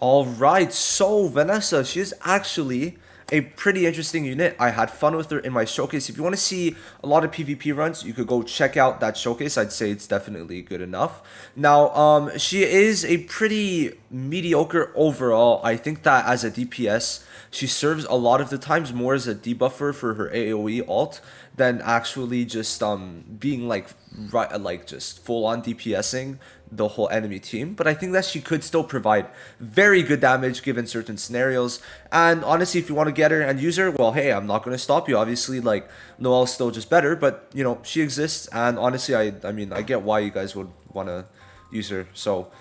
All right, so Vanessa, she is actually a pretty interesting unit. I had fun with her in my showcase. If you want to see a lot of PvP runs, you could go check out that showcase. I'd say it's definitely good enough. Now, she is a pretty mediocre overall. I think that as a DPS, she serves a lot of the times more as a debuffer for her AoE ult than actually just being like just full on DPSing the whole enemy team. But I think that she could still provide very good damage given certain scenarios. And honestly, if you want to get her and use her, well, hey, I'm not going to stop you. Obviously, like Noelle's still just better, but you know she exists. And honestly, I mean I get why you guys would want to use her. So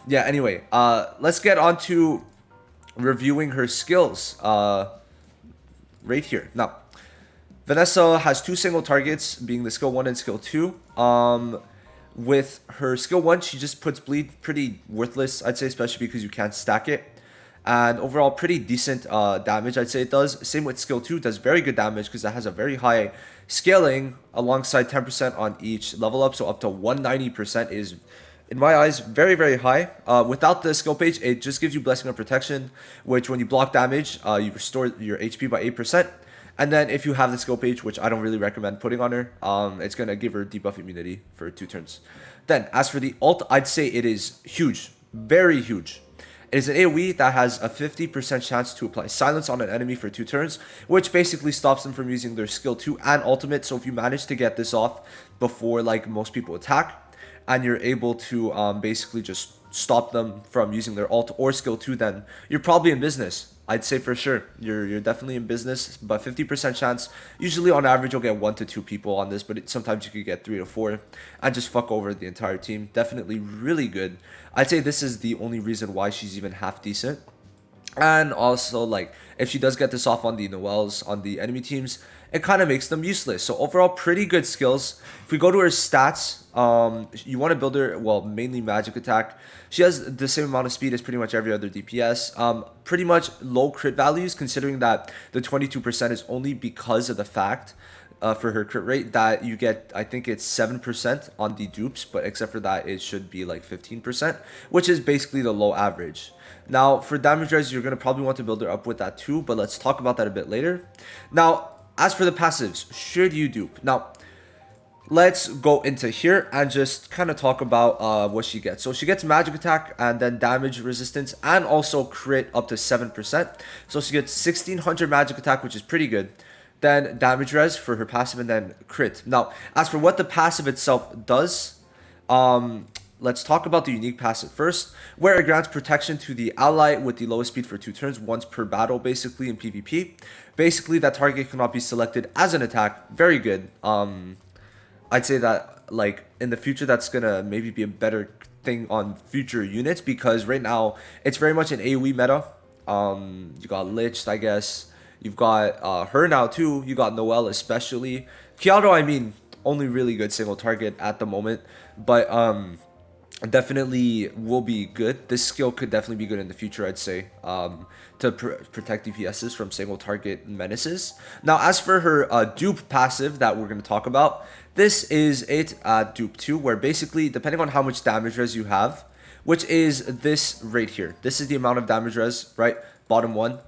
yeah. Anyway, let's get on to reviewing her skills right here now. Vanessa has two single targets, being the skill 1 and skill 2. With her skill 1, she just puts bleed pretty worthless, I'd say, especially because you can't stack it. And overall, pretty decent damage, I'd say it does. Same with skill 2, does very good damage because it has a very high scaling alongside 10% on each level up. So up to 190% is, in my eyes, very, very high. Without the skill page, it just gives you Blessing of Protection, which when you block damage, you restore your HP by 8%. And then if you have the skill page, which I don't really recommend putting on her, it's going to give her debuff immunity for 2 turns. Then, as for the ult, I'd say it is huge. Very huge. It is an AoE that has a 50% chance to apply silence on an enemy for 2 turns, which basically stops them from using their skill 2 and ultimate. So if you manage to get this off before like most people attack, and you're able to basically just stop them from using their ult or skill 2, then you're probably in business. I'd say for sure you're definitely in business, but 50% chance. Usually on average you'll get 1 to 2 people on this, but sometimes you could get 3 to 4 and just fuck over the entire team. Definitely really good. I'd say this is the only reason why she's even half decent. And also, like, if she does get this off on the Noelles, on the enemy teams, it kind of makes them useless. So overall, pretty good skills. If we go to her stats, you want to build her, well, mainly magic attack. She has the same amount of speed as pretty much every other DPS. Pretty much low crit values, considering that the 22% is only because of the fact for her crit rate that you get, I think it's 7% on the dupes, but except for that, it should be like 15%, which is basically the low average. Now, for damage res, you're going to probably want to build her up with that too, but let's talk about that a bit later. Now, as for the passives, should you dupe? Now, let's go into here and just kind of talk about what she gets. So she gets magic attack and then damage resistance and also crit up to 7%. So she gets 1600 magic attack, which is pretty good. Then damage res for her passive and then crit. Now, as for what the passive itself does, let's talk about the unique passive first, where it grants protection to the ally with the lowest speed for 2 turns, once per battle, basically, in PvP. Basically, that target cannot be selected as an attack. Very good. I'd say that, like, in the future, that's gonna maybe be a better thing on future units, because right now, it's very much an AoE meta. You got Lich, I guess. You've got her now, too. You got Noelle, especially. Kiado, I mean, only really good single target at the moment. But, definitely will be good. This skill could definitely be good in the future, I'd say, to protect DPSs from single target menaces. Now, as for her dupe passive that we're going to talk about, this is it at dupe 2, where basically, depending on how much damage res you have, which is this right here. This is the amount of damage res, right? Bottom one.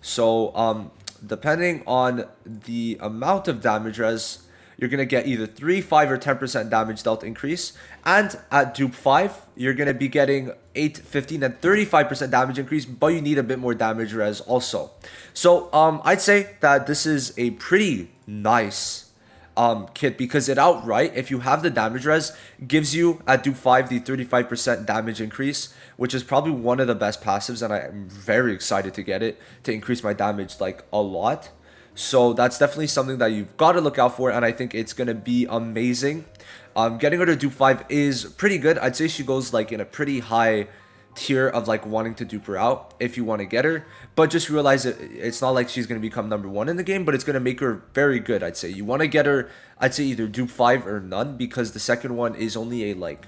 So, depending on the amount of damage res, you're going to get either 3, 5, or 10% damage dealt increase. And at dupe 5, you're going to be getting 8, 15, and 35% damage increase, but you need a bit more damage res also. So I'd say that this is a pretty nice kit, because it outright, if you have the damage res, gives you at dupe 5 the 35% damage increase, which is probably one of the best passives, and I'm very excited to get it to increase my damage like a lot. So that's definitely something that you've got to look out for, and I think it's going to be amazing. Getting her to dupe 5 is pretty good. I'd say she goes like in a pretty high tier of like wanting to dupe her out if you want to get her. But just realize it's not like she's going to become number 1 in the game, but it's going to make her very good, I'd say. You want to get her, I'd say, either dupe 5 or none, because the second one is only a like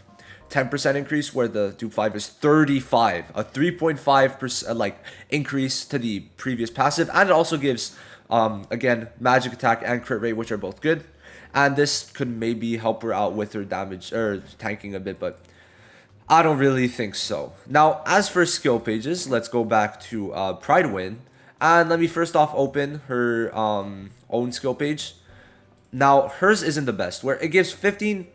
10% increase, where the dupe 5 is 35, a 3.5% like increase to the previous passive. And it also gives again, magic attack and crit rate, which are both good. And this could maybe help her out with her damage or tanking a bit, but I don't really think so. Now, as for skill pages, let's go back to Pride Win. And let me first off open her own skill page. Now, hers isn't the best, where it gives 15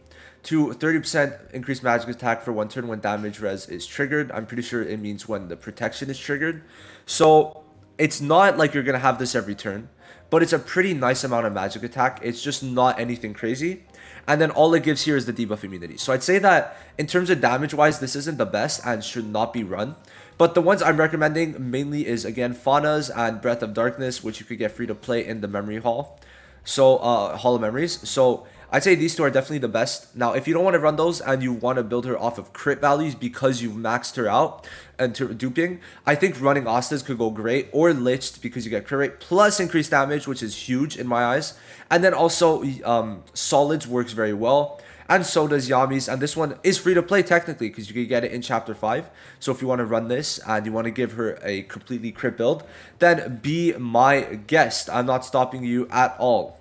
to 30% increased magic attack for one turn when damage res is triggered. I'm pretty sure it means when the protection is triggered. So, it's not like you're going to have this every turn, but it's a pretty nice amount of magic attack. It's just not anything crazy. And then all it gives here is the debuff immunity. So I'd say that in terms of damage wise, this isn't the best and should not be run. But the ones I'm recommending mainly is, again, Fauna's and Breath of Darkness, which you could get free to play in the memory hall. So, Hall of Memories. So, I'd say these two are definitely the best. Now, if you don't want to run those and you want to build her off of crit values because you've maxed her out and duping, I think running Asta's could go great, or Liched because you get crit rate plus increased damage, which is huge in my eyes. And then also, Solids works very well. And so does Yami's, and this one is free to play technically because you can get it in Chapter 5. So if you want to run this and you want to give her a completely crit build, then be my guest. I'm not stopping you at all.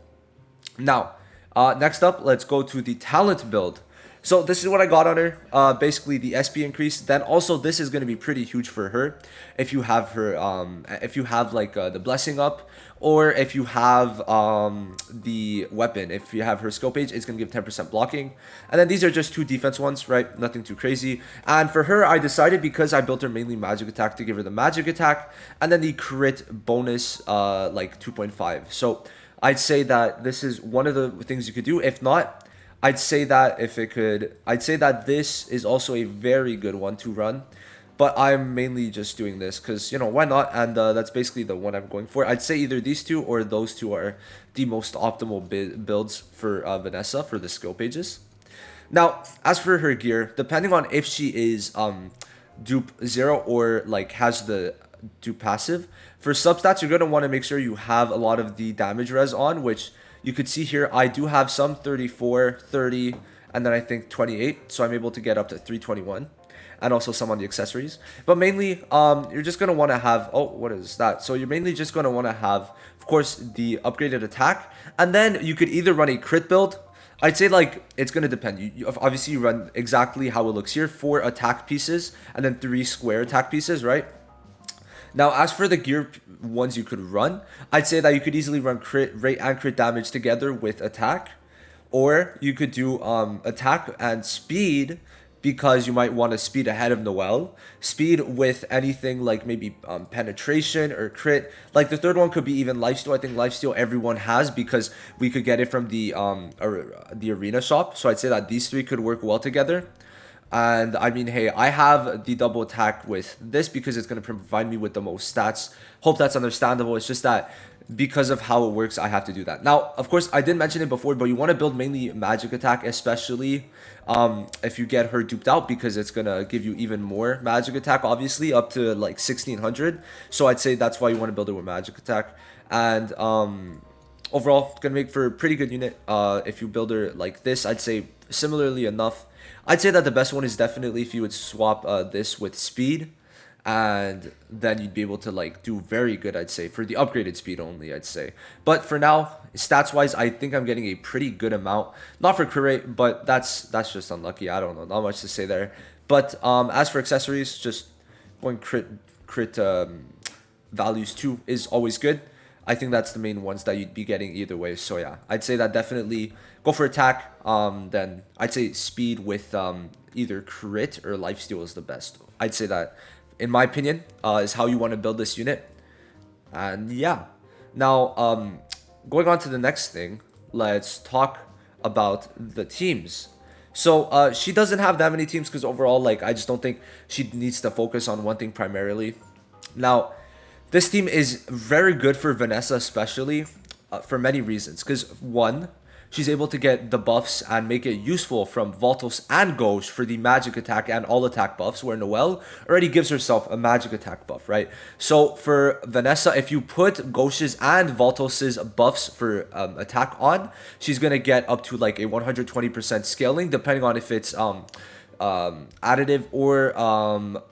Now, next up, let's go to the talent build. So this is what I got on her. Basically the SP increase. Then also this is going to be pretty huge for her if you have her, if you have like the blessing up, or if you have the weapon. If you have her skill page, it's going to give 10% blocking. And then these are just two defense ones, right? Nothing too crazy. And for her, I decided, because I built her mainly magic attack, to give her the magic attack and then the crit bonus, like 2.5. So I'd say that this is one of the things you could do. If not, I'd say that I'd say that this is also a very good one to run. But I'm mainly just doing this because, you know, why not? And that's basically the one I'm going for. I'd say either these two or those two are the most optimal builds for Vanessa for the skill pages. Now, as for her gear, depending on if she is dupe 0 or like has the dupe passive, for substats, you're going to want to make sure you have a lot of the damage res on, which you could see here. I do have some 34, 30, and then I think 28. So I'm able to get up to 321. And also some on the accessories. But mainly, you're just going to want to have... Oh, what is that? So you're mainly just going to want to have, of course, the upgraded attack. And then you could either run a crit build. I'd say, like, it's going to depend. Obviously, you run exactly how it looks here. 4 attack pieces and then 3 square attack pieces, right? Now, as for the gear ones you could run, I'd say that you could easily run crit rate and crit damage together with attack. Or you could do attack and speed, because you might want to speed ahead of Noelle. Speed with anything like maybe penetration or crit. Like the third one could be even lifesteal. I think lifesteal everyone has because we could get it from the arena shop. So I'd say that these three could work well together. And I mean, hey, I have the double attack with this because it's going to provide me with the most stats. Hope that's understandable. It's just that because of how it works, I have to do that. Now, of course, I did mention it before, but you want to build mainly magic attack, especially if you get her duped out, because it's going to give you even more magic attack, obviously, up to like 1600. So I'd say that's why you want to build it with magic attack. And overall, it's going to make for a pretty good unit. If you build her like this, I'd say similarly enough. I'd say that the best one is definitely if you would swap this with speed, and then you'd be able to like do very good, I'd say, for the upgraded speed only, I'd say. But for now, stats wise, I think I'm getting a pretty good amount. Not for crit rate, but that's just unlucky. I don't know, not much to say there. But as for accessories, just going crit values too is always good. I think that's the main ones that you'd be getting either way. So yeah, I'd say that definitely go for attack. Then I'd say speed with either crit or lifesteal is the best. I'd say that, in my opinion, is how you want to build this unit. And yeah, now going on to the next thing, let's talk about the teams. So she doesn't have that many teams because overall, like, I just don't think she needs to focus on one thing primarily. Now, this team is very good for Vanessa, especially for many reasons. Because one, she's able to get the buffs and make it useful from Voltos and Gauche for the magic attack and all attack buffs, where Noelle already gives herself a magic attack buff, right? So for Vanessa, if you put Gauche's and Voltos's buffs for attack on, she's going to get up to like a 120% scaling, depending on if it's additive or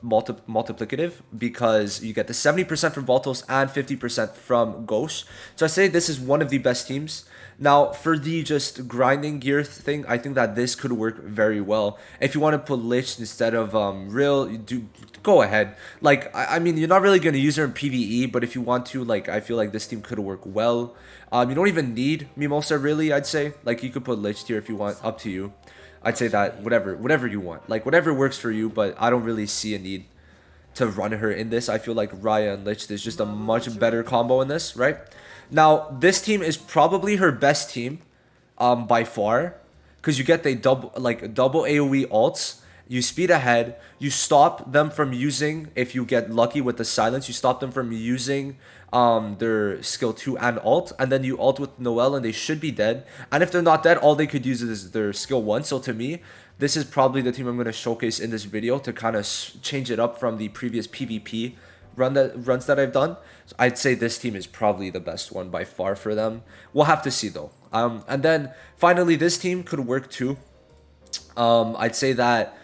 multiplicative, because you get the 70% from Voltos and 50% from Ghost. So I say this is one of the best teams. Now, for the just grinding gear thing, I think that this could work very well. If you want to put Lich instead of Real, you do go ahead. Like, I mean, you're not really going to use her in PvE, but if you want to, like, I feel like this team could work well. You don't even need Mimosa, really, I'd say. Like, you could put Lich here if you want, up to you. I'd say that whatever you want. Like, whatever works for you, but I don't really see a need to run her in this. I feel like Raya and Lich is just a much better combo in this, right? Now, this team is probably her best team, by far, because you get the double AoE ults. You speed ahead. You stop them from using, if you get lucky with the silence, you stop them from using their skill 2 and ult, and then you ult with Noelle and they should be dead. And if they're not dead, all they could use is their skill 1. So to me, this is probably the team I'm going to showcase in this video to kind of change it up from the previous PvP runs that I've done. So I'd say this team is probably the best one by far for them. We'll have to see though. And then finally, this team could work too. I'd say that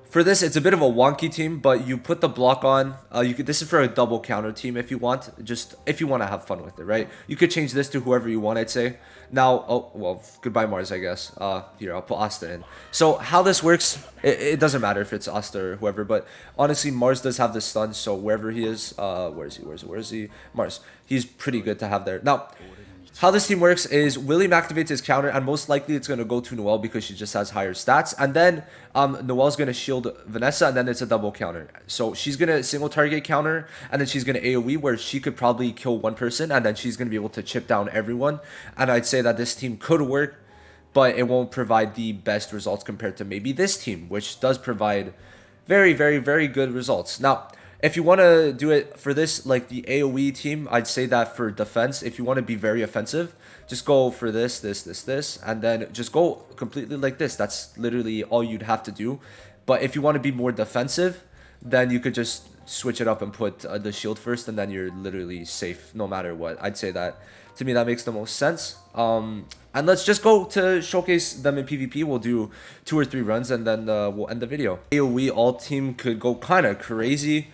for this, it's a bit of a wonky team, but you put the block on. This is for a double counter team if you want. Just if you want to have fun with it, right? You could change this to whoever you want, I'd say. Now, oh, well, goodbye Mars, I guess. Here, I'll put Asta in. So how this works, it doesn't matter if it's Asta or whoever, but honestly, Mars does have the stun, so wherever he is, where is he? Mars. He's pretty good to have there. Now, how this team works is William activates his counter, and most likely it's going to go to Noelle because she just has higher stats. And then Noelle's going to shield Vanessa, and then it's a double counter. So she's going to single target counter, and then she's going to AoE, where she could probably kill one person, and then she's going to be able to chip down everyone. And I'd say that this team could work, but it won't provide the best results compared to maybe this team, which does provide very, very, very good results. Now, if you want to do it for this, like the AoE team, I'd say that for defense, if you want to be very offensive, just go for this, and then just go completely like this. That's literally all you'd have to do. But if you want to be more defensive, then you could just switch it up and put the shield first, and then you're literally safe no matter what. I'd say that, to me, that makes the most sense. And let's just go to showcase them in PvP. We'll do 2 or 3 runs, and then we'll end the video. AoE alt team could go kind of crazy.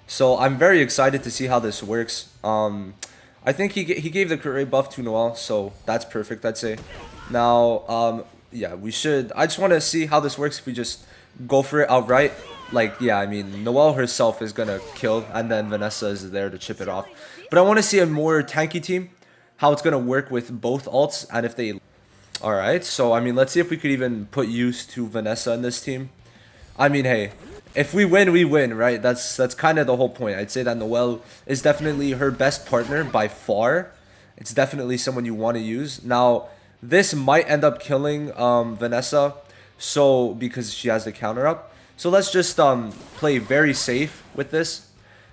So I'm very excited to see how this works. I think he gave the crit rate buff to Noelle, so that's perfect, I'd say. Now, yeah, we should. I just want to see how this works if we just go for it outright. Like, yeah, I mean, Noelle herself is gonna kill, and then Vanessa is there to chip it off. But I want to see a more tanky team, how it's gonna work with both ults, and if they. All right, so I mean, let's see if we could even put use to Vanessa in this team. I mean, hey. If we win, we win, right? That's kind of the whole point. I'd say that Noelle is definitely her best partner by far. It's definitely someone you want to use. Now, this might end up killing Vanessa, so because she has the counter up. So let's just play very safe with this,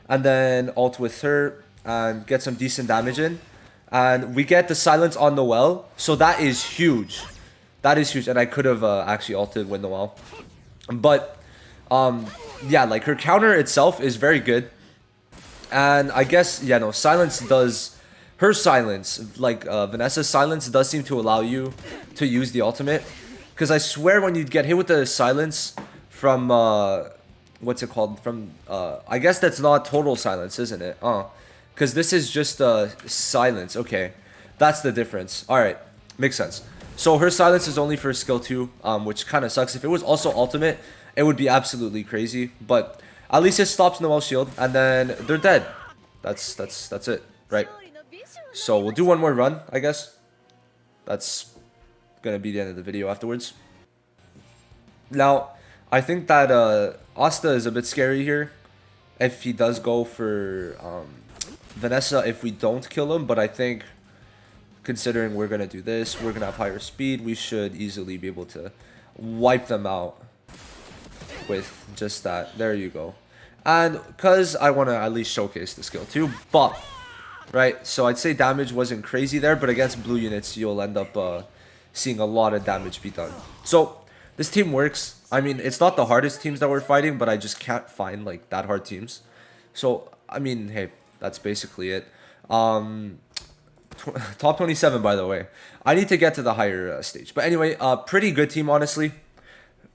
and then ult with her and get some decent damage in. And we get the silence on Noelle, so that is huge. That is huge, and I could have actually ulted with Noelle, but. Yeah, like her counter itself is very good, and I guess, yeah, no, silence does, her silence, like Vanessa's silence does seem to allow you to use the ultimate, because I swear when you get hit with the silence from what's it called, from I guess that's not total silence, isn't it? Because this is just silence. Okay, that's the difference. All right, makes sense. So her silence is only for skill 2, which kind of sucks. If it was also ultimate, it would be absolutely crazy, but at least it stops Noelle's shield, and then they're dead. That's it, right? So we'll do one more run, I guess. That's gonna be the end of the video afterwards. Now, I think that Asta is a bit scary here, if he does go for Vanessa, if we don't kill him, but I think, considering we're gonna do this, we're gonna have higher speed, we should easily be able to wipe them out with just that. There you go. And because I want to at least showcase the skill 2 buff, right? So I'd say damage wasn't crazy there, but against blue units, you'll end up seeing a lot of damage be done. So this team works. I mean, it's not the hardest teams that we're fighting, but I just can't find like that hard teams. So, I mean, hey, that's basically it. Top 27, by the way. I need to get to the higher stage. But anyway, pretty good team, honestly.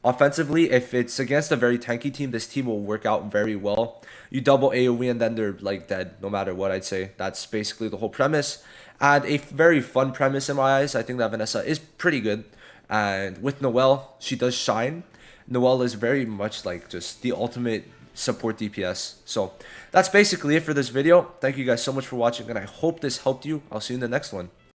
Offensively, if it's against a very tanky team, this team will work out very well. You double AoE and then they're like dead, no matter what. I'd say that's basically the whole premise, and a very fun premise in my eyes. I think that Vanessa is pretty good, and with Noelle, she does shine. Noelle is very much like just the ultimate support DPS. So that's basically it for this video. Thank you guys so much for watching, and I hope this helped you. I'll see you in the next one.